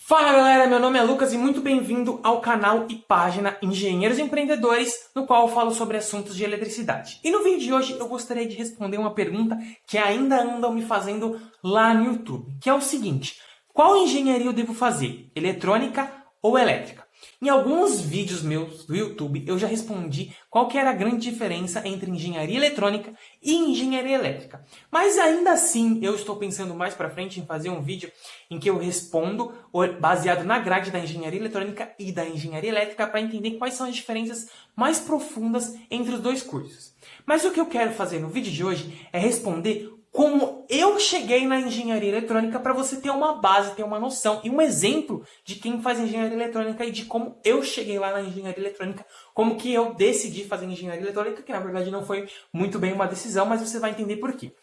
Fala galera, meu nome é Lucas e muito bem-vindo ao canal e página Engenheiros Empreendedores, no qual eu falo sobre assuntos de eletricidade. E no vídeo de hoje eu gostaria de responder uma pergunta que ainda andam me fazendo lá no YouTube, que é o seguinte: qual engenharia eu devo fazer, eletrônica ou elétrica? Em alguns vídeos meus do YouTube eu já respondi qual que era a grande diferença entre engenharia eletrônica e engenharia elétrica. Mas ainda assim eu estou pensando mais para frente em fazer um vídeo em que eu respondo baseado na grade da engenharia eletrônica e da engenharia elétrica para entender quais são as diferenças mais profundas entre os dois cursos. Mas o que eu quero fazer no vídeo de hoje é responder como eu cheguei na engenharia eletrônica para você ter uma base, ter uma noção e um exemplo de quem faz engenharia eletrônica e de como eu cheguei lá na engenharia eletrônica, como que eu decidi fazer engenharia eletrônica, que na verdade não foi muito bem uma decisão, mas você vai entender por quê.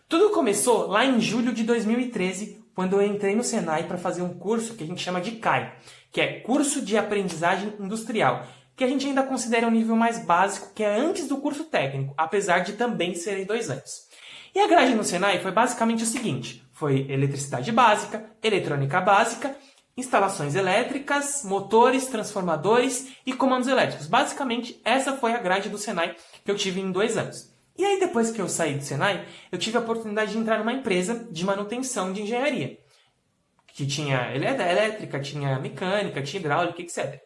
Tudo começou lá em julho de 2013, quando eu entrei no Senai para fazer um curso que a gente chama de CAI, que é Curso de Aprendizagem Industrial, que a gente ainda considera um nível mais básico, que é antes do curso técnico, apesar de também serem 2 anos. E a grade no Senai foi basicamente o seguinte: foi eletricidade básica, eletrônica básica, instalações elétricas, motores, transformadores e comandos elétricos. Basicamente, essa foi a grade do Senai que eu tive em 2 anos. E aí, depois que eu saí do Senai, eu tive a oportunidade de entrar numa empresa de manutenção de engenharia, que tinha elétrica, tinha mecânica, tinha hidráulica, etc.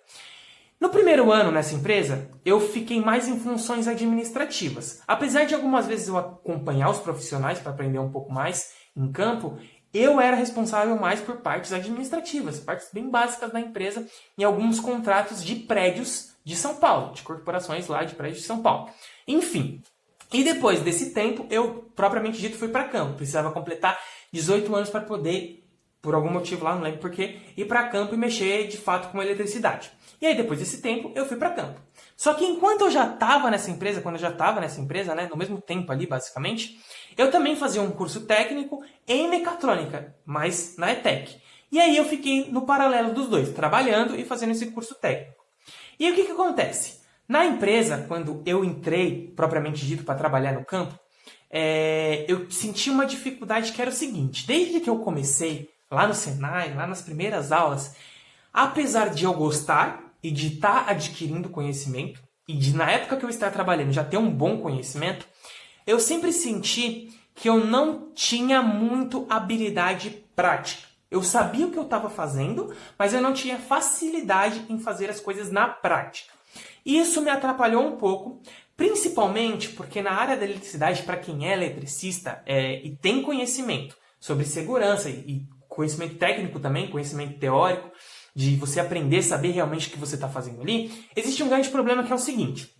No primeiro ano nessa empresa, eu fiquei mais em funções administrativas. Apesar de algumas vezes eu acompanhar os profissionais para aprender um pouco mais em campo, eu era responsável mais por partes administrativas, partes bem básicas da empresa, em alguns contratos de prédios de São Paulo, de corporações lá de prédios de São Paulo. Enfim, e depois desse tempo, eu, propriamente dito, fui para campo. Precisava completar 18 anos para poder, por algum motivo lá, não lembro porquê, ir para campo e mexer de fato com eletricidade. E aí, depois desse tempo, eu fui para campo. Só que enquanto eu já estava nessa empresa, né, no mesmo tempo ali, basicamente, eu também fazia um curso técnico em mecatrônica, mas na ETEC. E aí eu fiquei no paralelo dos dois, trabalhando e fazendo esse curso técnico. E aí o que acontece? Na empresa, quando eu entrei, propriamente dito, para trabalhar no campo, eu senti uma dificuldade que era o seguinte: desde que eu comecei lá no Senai, lá nas primeiras aulas, apesar de eu gostar e de estar adquirindo conhecimento, e de na época que eu estava trabalhando já ter um bom conhecimento, eu sempre senti que eu não tinha muito habilidade prática. Eu sabia o que eu estava fazendo, mas eu não tinha facilidade em fazer as coisas na prática. E isso me atrapalhou um pouco, principalmente porque na área da eletricidade, para quem é eletricista e tem conhecimento sobre segurança e conhecimento técnico também, conhecimento teórico, de você aprender, saber realmente o que você está fazendo ali, existe um grande problema que é o seguinte: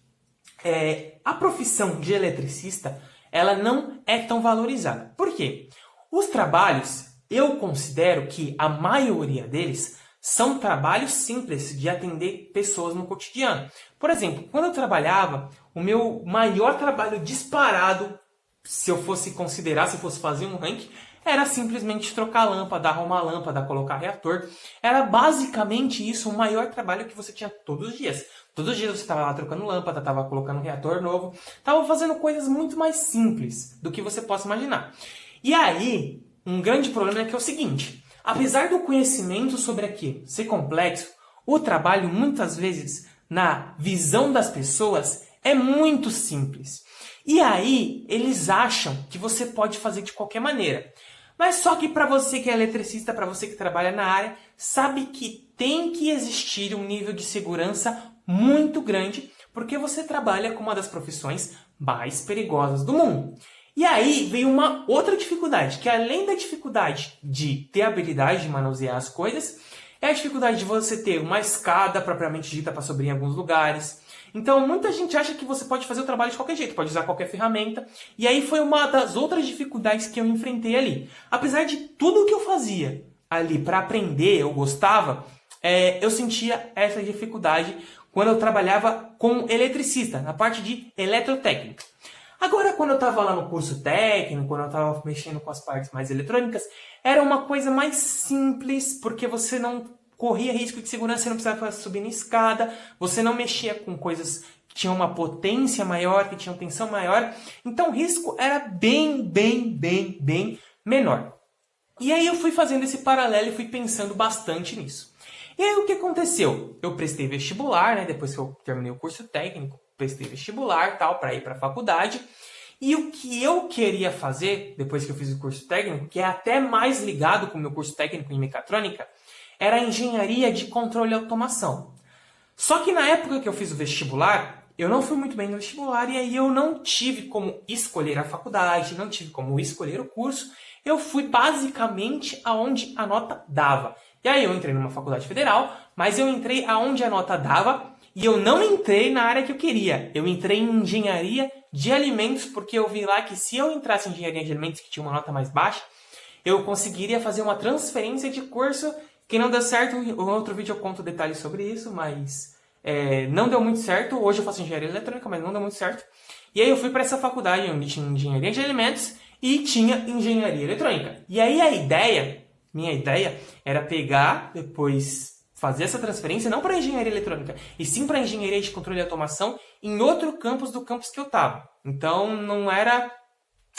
a profissão de eletricista, ela não é tão valorizada. Por quê? Os trabalhos, eu considero que a maioria deles são trabalhos simples de atender pessoas no cotidiano. Por exemplo, quando eu trabalhava, o meu maior trabalho disparado, se eu fosse considerar, se eu fosse fazer um ranking, era simplesmente trocar lâmpada, arrumar lâmpada, colocar reator. Era basicamente isso, o maior trabalho que você tinha todos os dias. Todos os dias você estava lá trocando lâmpada, estava colocando um reator novo, estava fazendo coisas muito mais simples do que você possa imaginar. E aí, um grande problema é que é o seguinte: apesar do conhecimento sobre aquilo ser complexo, o trabalho muitas vezes, na visão das pessoas, é muito simples. E aí, eles acham que você pode fazer de qualquer maneira. Mas só que para você que é eletricista, para você que trabalha na área, sabe que tem que existir um nível de segurança muito grande, porque você trabalha com uma das profissões mais perigosas do mundo. E aí veio uma outra dificuldade, que além da dificuldade de ter a habilidade de manusear as coisas, é a dificuldade de você ter uma escada propriamente dita para subir em alguns lugares. Então, muita gente acha que você pode fazer o trabalho de qualquer jeito, pode usar qualquer ferramenta. E aí foi uma das outras dificuldades que eu enfrentei ali. Apesar de tudo que eu fazia ali para aprender, eu gostava, eu sentia essa dificuldade quando eu trabalhava como eletricista, na parte de eletrotécnica. Agora, quando eu estava lá no curso técnico, quando eu estava mexendo com as partes mais eletrônicas, era uma coisa mais simples, porque você não corria risco de segurança, você não precisava subir na escada, você não mexia com coisas que tinham uma potência maior, que tinham tensão maior. Então o risco era bem menor. E aí eu fui fazendo esse paralelo e fui pensando bastante nisso. E aí o que aconteceu? Eu prestei vestibular, né? Depois que eu terminei o curso técnico, prestei vestibular, tal, para ir para a faculdade. E o que eu queria fazer, depois que eu fiz o curso técnico, que é até mais ligado com o meu curso técnico em mecatrônica, era a engenharia de controle e automação. Só que na época que eu fiz o vestibular, eu não fui muito bem no vestibular e aí eu não tive como escolher a faculdade, não tive como escolher o curso. Eu fui basicamente aonde a nota dava. E aí eu entrei numa faculdade federal, mas eu entrei aonde a nota dava e eu não entrei na área que eu queria. Eu entrei em engenharia de alimentos porque eu vi lá que se eu entrasse em engenharia de alimentos, que tinha uma nota mais baixa, eu conseguiria fazer uma transferência de curso que não deu certo. Em outro vídeo eu conto detalhes sobre isso, mas não deu muito certo. Hoje eu faço engenharia eletrônica, mas não deu muito certo. E aí eu fui para essa faculdade onde tinha engenharia de alimentos e tinha engenharia eletrônica. E aí minha ideia era pegar, depois fazer essa transferência não para engenharia eletrônica, e sim para engenharia de controle e automação em outro campus do campus que eu estava. Então não era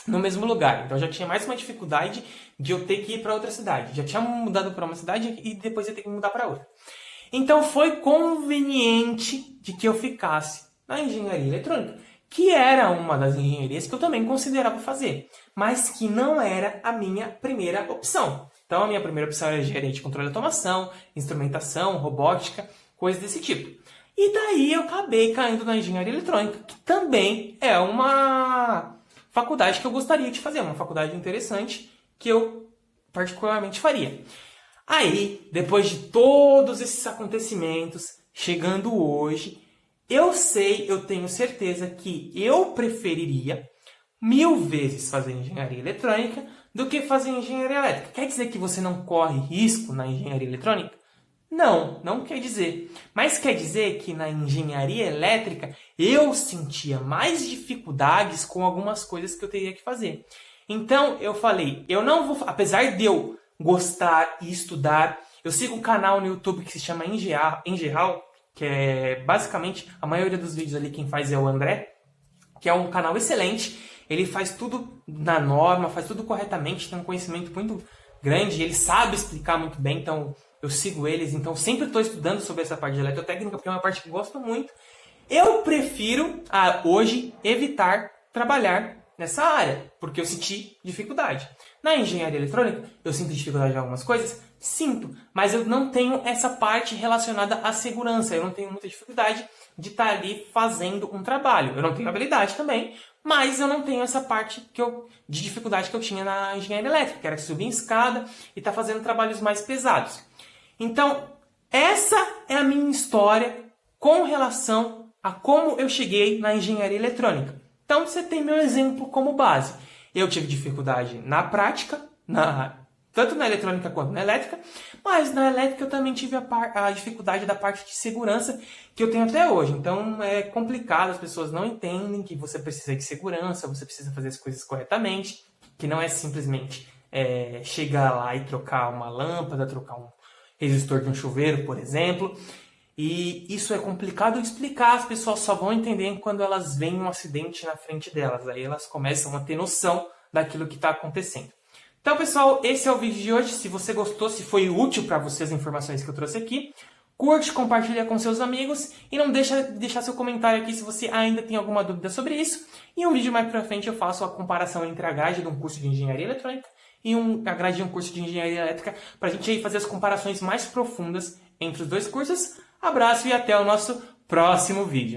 no mesmo lugar. Então já tinha mais uma dificuldade de eu ter que ir para outra cidade. Já tinha mudado para uma cidade e depois ia ter que mudar para outra. Então foi conveniente de que eu ficasse na engenharia eletrônica, que era uma das engenharias que eu também considerava fazer, mas que não era a minha primeira opção. Então a minha primeira opção era engenharia de controle e automação, instrumentação, robótica, coisas desse tipo. E daí eu acabei caindo na engenharia eletrônica, que também é uma faculdade que eu gostaria de fazer, uma faculdade interessante que eu particularmente faria. Aí, depois de todos esses acontecimentos, chegando hoje, eu tenho certeza que eu preferiria 1000 vezes fazer engenharia eletrônica do que fazer engenharia elétrica. Quer dizer que você não corre risco na engenharia eletrônica? Não, não quer dizer. Mas quer dizer que na engenharia elétrica eu sentia mais dificuldades com algumas coisas que eu teria que fazer. Então eu falei, eu não vou, apesar de eu gostar e estudar, eu sigo um canal no YouTube que se chama Engeral, que é basicamente a maioria dos vídeos ali quem faz é o André, que é um canal excelente. Ele faz tudo na norma, faz tudo corretamente, tem um conhecimento muito grande, ele sabe explicar muito bem, então eu sigo eles, então sempre estou estudando sobre essa parte de eletrotécnica, porque é uma parte que eu gosto muito. Eu prefiro, hoje, evitar trabalhar nessa área, porque eu senti dificuldade. Na engenharia eletrônica, eu sinto dificuldade em algumas coisas? Sinto, mas eu não tenho essa parte relacionada à segurança, eu não tenho muita dificuldade de estar ali fazendo um trabalho. Eu não tenho habilidade também, mas eu não tenho essa parte de dificuldade que eu tinha na engenharia elétrica, que era subir em escada e estar fazendo trabalhos mais pesados. Então, essa é a minha história com relação a como eu cheguei na engenharia eletrônica. Então, você tem meu exemplo como base. Eu tive dificuldade na prática, tanto na eletrônica quanto na elétrica, mas na elétrica eu também tive a dificuldade da parte de segurança que eu tenho até hoje. Então é complicado, as pessoas não entendem que você precisa de segurança, você precisa fazer as coisas corretamente, que não é simplesmente chegar lá e trocar uma lâmpada, trocar um resistor de um chuveiro, por exemplo. E isso é complicado de explicar, as pessoas só vão entender quando elas veem um acidente na frente delas. Aí elas começam a ter noção daquilo que está acontecendo. Então, pessoal, esse é o vídeo de hoje. Se você gostou, se foi útil para você as informações que eu trouxe aqui, curte, compartilha com seus amigos e não deixa de deixar seu comentário aqui se você ainda tem alguma dúvida sobre isso. E um vídeo mais para frente eu faço a comparação entre a grade de um curso de engenharia eletrônica e a grade de um curso de engenharia elétrica para a gente aí fazer as comparações mais profundas entre os dois cursos. Abraço e até o nosso próximo vídeo.